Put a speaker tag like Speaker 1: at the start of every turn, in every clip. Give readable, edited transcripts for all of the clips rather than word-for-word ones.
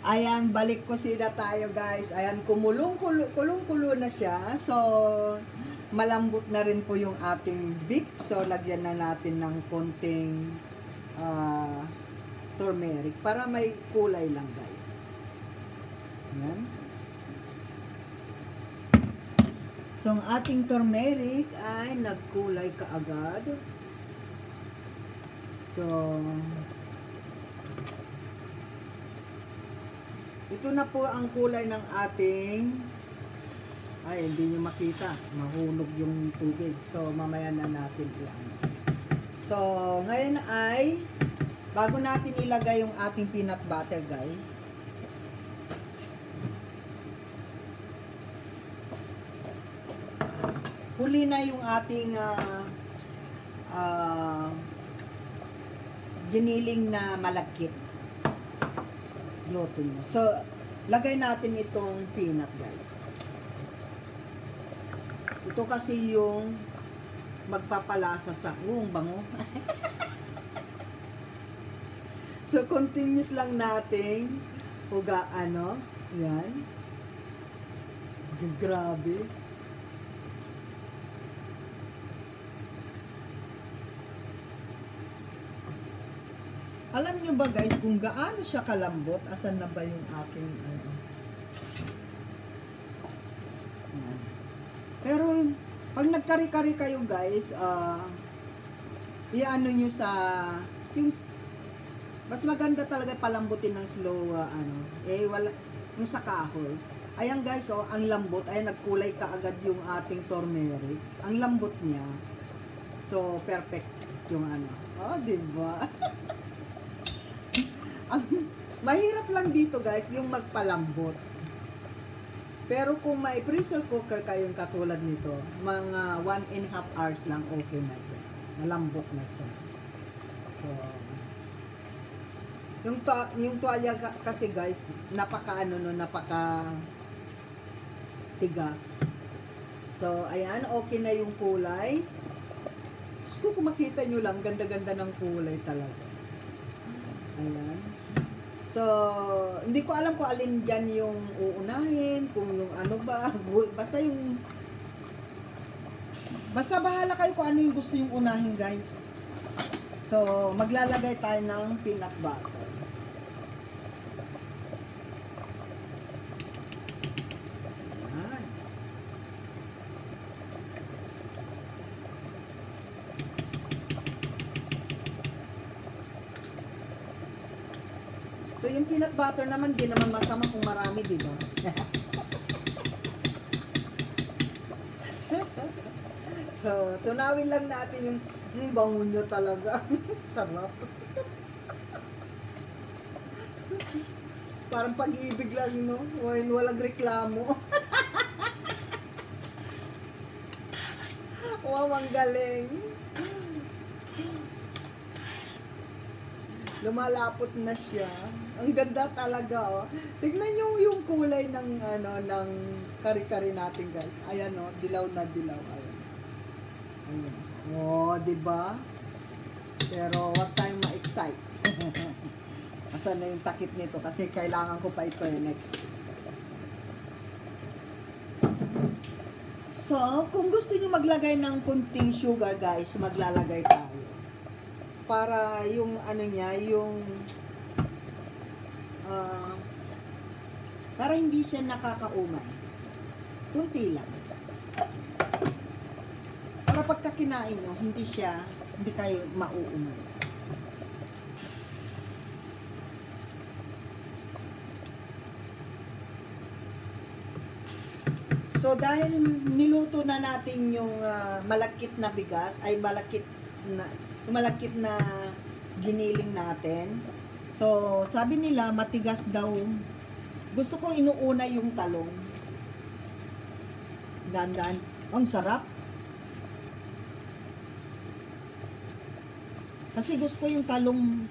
Speaker 1: Ayan, balik ko sila tayo guys. Ayan, kulong-kulo na siya. So, malambot na rin po yung ating beef. So, lagyan na natin ng konting turmeric para may kulay lang guys. Ayan. So, ang ating turmeric ay nagkulay kaagad. So, ito na po ang kulay ng ating, ay hindi nyo makita, mahulog yung tubig. So, mamaya na natin ilan. So, ngayon ay, bago natin ilagay yung ating peanut butter guys, huli na yung ating giniling na malagkit. Luto mo. So, lagay natin itong peanut guys. Ito kasi yung magpapalasa sa bango. So, continuous lang nating yan. Grabe. Alam nyo ba guys kung gaano siya kalambot? Asan na ba yung aking Pero pag nagkari-kari kayo guys, iano nyo sa yung mas maganda talaga palambutin ng slow wala yung sa kahoy. Ayan guys, ang lambot ay nagkulay kaagad yung ating turmeric. Ang lambot niya. So perfect yung di ba? Mahirap lang dito guys yung magpalambot. Pero kung may pressure cooker kayong katulad nito, mga 1.5 hours lang okay na siya. Malambot na siya. So, yung tuwalya kasi guys, napaka tigas. So, ayan, okay na yung kulay. Kung makita nyo lang, ganda-ganda ng kulay talaga. Ayan. So, hindi ko alam kung alin dyan yung uunahin, kung yung basta bahala kayo kung ano yung gusto yung unahin guys. So, maglalagay tayo ng peanut butter. Ayan. So, yung peanut butter naman, di naman masama kung marami, di ba? So, tunawin lang natin yung bango nyo talaga. Sarap. Parang pag-ibig lang, walang reklamo. Wow, ang galing. Lumalapot na siya. Ang ganda talaga, Tignan nyo yung kulay ng kari-kari natin, guys. Ayan, dilaw na dilaw. Ayan. Di ba? Pero wag tayong ma-excite. Asan na yung takip nito? Kasi kailangan ko pa ito next. So, kung gusto niyo maglagay ng kunting sugar, guys, maglalagay tayo. Para yung para hindi siya nakakaumay. Kunti lang. Para pagka kinain nyo, hindi kayo mauumay. So, dahil niluto na natin yung malakit na bigas, ay malakit na giniling natin. So, sabi nila, matigas daw. Gusto kong inuuna yung talong. Dandan. Ang sarap. Kasi gusto ko yung talong,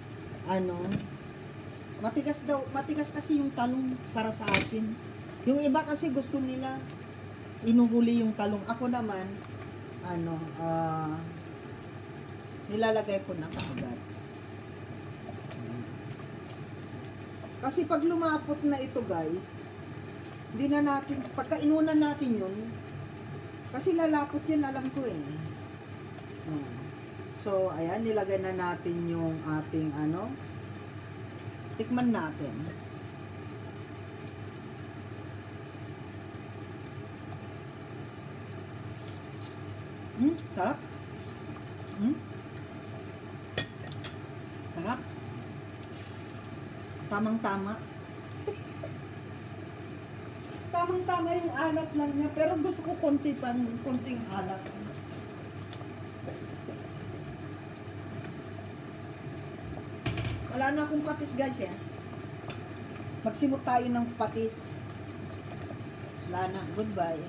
Speaker 1: matigas daw. Matigas kasi yung talong para sa akin. Yung iba kasi gusto nila, inuhuli yung talong. Ako naman, nilalagay ko na kaagad. Kasi pag lumapot na ito guys, hindi na natin, pagka inunan natin yun, kasi lalapot yun, alam ko eh. So, ayan, nilagay na natin yung ating ano, tikman natin. Sarap. Sarap. Tamang-tama. Tamang-tama yung alat lang niya, pero gusto ko konting alat. Wala na akong patis guys eh. Magsimot tayo ng patis. Wala na. Goodbye.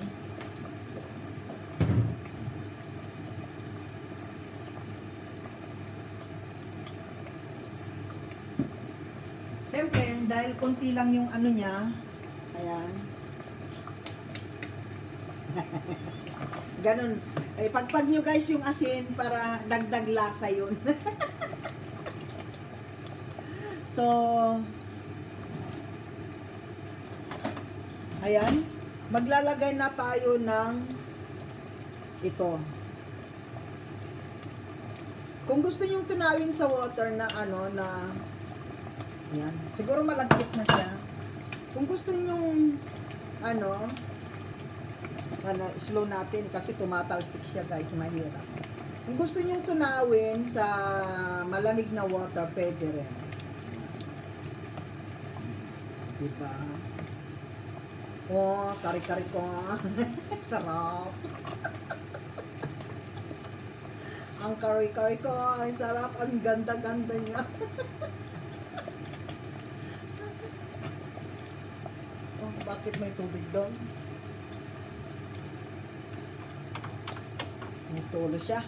Speaker 1: Siyempre, dahil konti lang yung ano niya, ayan. Ganun. Ay, pagpag nyo guys yung asin para dagdag lasa yun. So, ayan. Maglalagay na tayo ng ito. Kung gusto nyong tunawin sa water na ano, na yan. Siguro malagkit na siya. Kung gusto nyong ano, slow natin kasi tumatalsik siya guys, mahirap. Kung gusto nyong tunawin sa malamig na water, pwede rin. Diba? Oh, kari-kari ko. Sarap. Ang kari-kari ko, ay sarap. Ang ganda-ganda niya. Oh, bakit may tubig doon? May tulo siya.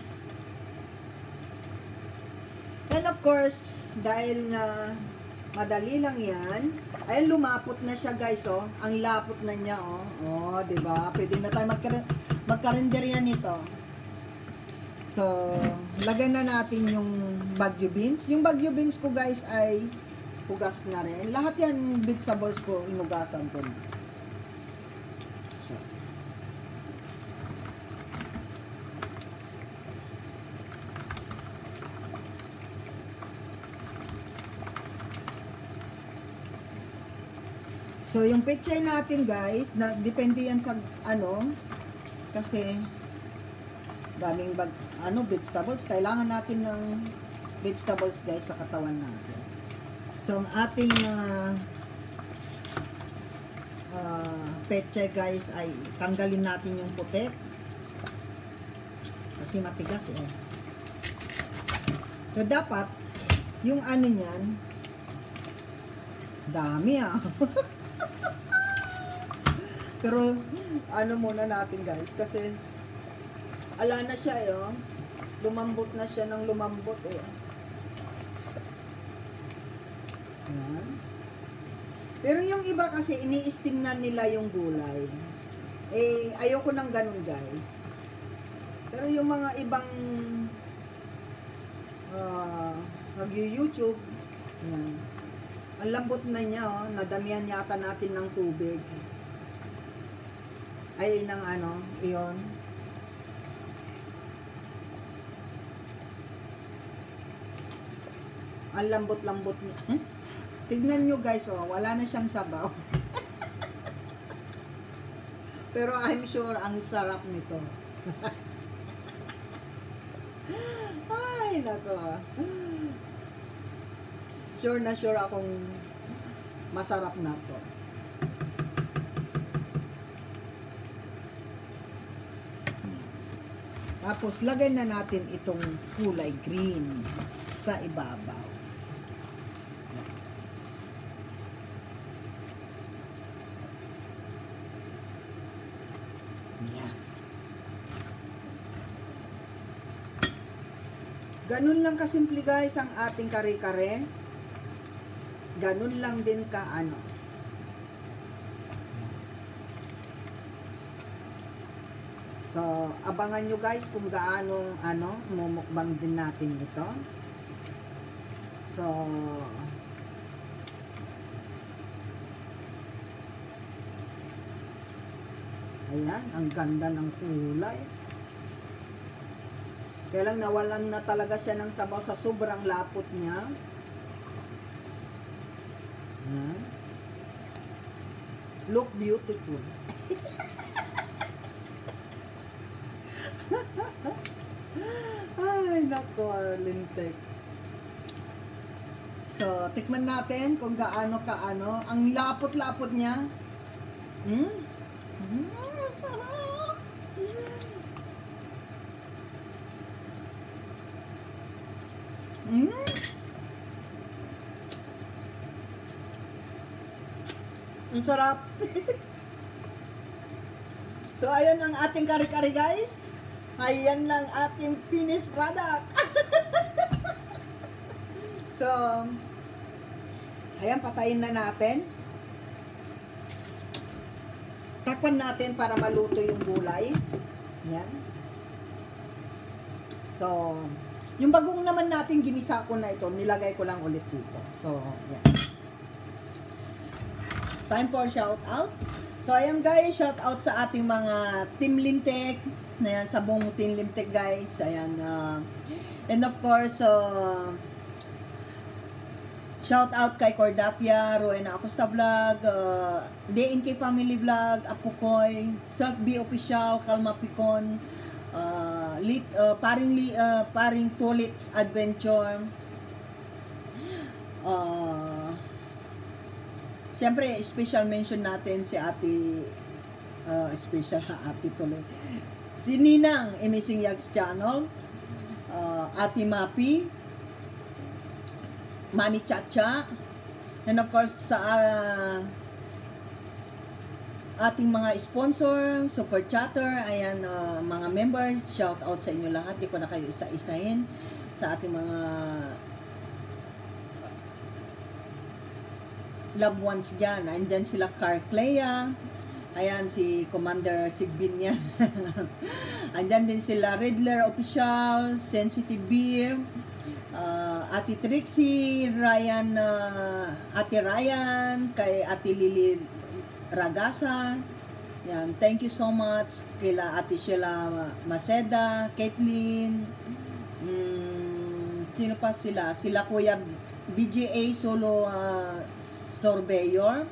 Speaker 1: And of course, dahil nga madali lang yan, ay lumapot na siya guys, oh. Ang lapot na niya, oh. Oh, diba? Pwede na tayo magkarinderya nito. So, lagyan na natin yung Baguio beans. Yung Baguio beans ko guys ay hugas na rin. Lahat yan vegetables ko, inugasan ko na. So, so yung pechay natin guys, na, depende yan sa ano, kasi daming vegetables. Kailangan natin ng vegetables guys sa katawan natin. So ang ating pechay guys ay tanggalin natin yung puti. Kasi matigas eh. So dapat yung ano niyan, dami ah. Pero ano muna natin guys, kasi ala na siya eh, oh. Lumambot na siya ng lumambot eh. Yan. Pero yung iba kasi ini-steam na nila yung gulay. Eh ayoko nang ganun guys. Pero yung mga ibang nag-YouTube, yan. Ang lambot na niya, oh. Nadamihan yata natin ng tubig. Ay, ng ano, iyon. Ang lambot-lambot niya. Tignan nyo guys, oh, wala na siyang sabaw. Pero I'm sure ang sarap nito. Ay, nako. Sure na sure akong masarap na to. Tapos, lagay na natin itong kulay green sa ibabaw. Yan. Ganun lang kasimple guys ang ating kare-kare. Ganun lang din ka ano. So, abangan nyo guys kung gaano, mumukbang din natin ito. So, Ayan, ang ganda ng kulay. Kaya lang nawalan na talaga siya ng sabaw sa sobrang lapot niya. Ayan. Look beautiful. Ay, nako, lintik. So, tikman natin kung gaano-kaano. Ang lapot-lapot niya. Sarap. Ang sarap. So, ayan ang ating kari-kari, guys. Ayan ang ating finished product. So, ayan, patayin na natin. Takpan natin para maluto yung gulay. Ayan. So, yung bagong naman natin ginisa ko na ito, nilagay ko lang ulit dito. So, ayan. Time for shout out. So, ayan guys, shout out sa ating mga Team Lintek. Ayan, sa buong Team Lintek guys. Ayan. And of course, shout out kay Cordapia, Rowena Acosta Vlog, DNK Family Vlog, Apukoy, Self B Official, Kalma Picon, Paring Tulits Adventure. Siyempre, special mention natin si ate, special ate tuloy, si Ninang Amazing Yags Channel, Ate Mapi, Mami Chacha, and of course sa ating mga sponsor, super chatter, ayan, mga members, shout out sa inyo lahat. Di ko na kayo isa-isahin. Sa ating mga loved ones dyan, andyan sila Carclea, ayan, si Commander Sigbin yan. Andyan din sila Riddler Official, Sensitive Beer, Ate Trixie, Ryan, Ate Ryan, kay Ate Lily Ragasa. Yan, thank you so much kila Ate Sheila Maceda, Caitlin, sino pa sila? Sila Kuya BGA Solo Surveyor,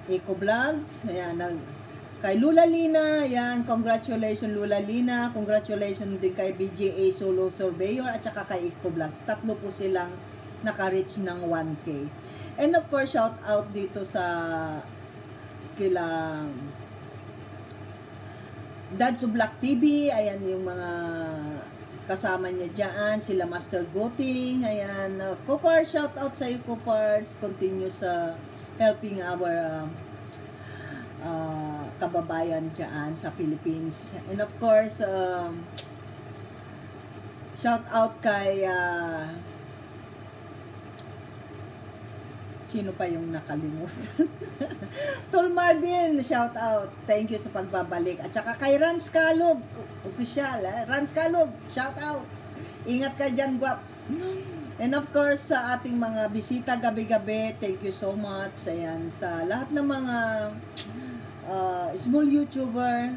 Speaker 1: Eco Vlogs, ayan, kay Lula Lina, ayan, congratulations Lula Lina, congratulations din kay BGA Solo Surveyor at saka kay Eco Vlogs. Tatlo po silang naka-reach ng 1K. And of course, shout out dito sa kila Dadso Black TV, ayan yung mga kasama niya dyan, sila Master Goting, ayan, Kopars, shout out sa iyo Kopars, continue sa helping our kababayan dyan sa Philippines. And of course, shout out kay sino pa yung nakalimutan? Tol Marvin, shout out. Thank you sa pagbabalik. At saka kay Rans Kalog, official. Rans Kalog, shout out. Ingat ka dyan, guwaps. And of course, sa ating mga bisita gabi-gabi, thank you so much. Ayan, sa lahat ng mga small YouTuber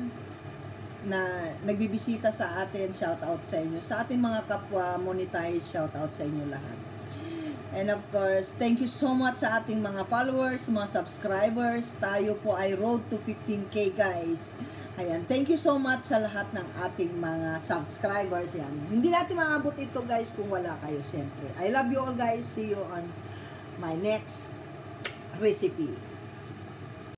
Speaker 1: na nagbibisita sa atin, shout out sa inyo. Sa ating mga kapwa monetize, shout out sa inyo lahat. And of course, thank you so much sa ating mga followers, mga subscribers. Tayo po ay road to 15K guys. Ayan, thank you so much sa lahat ng ating mga subscribers. Yan. Hindi natin maabot ito guys kung wala kayo siyempre. I love you all guys. See you on my next recipe.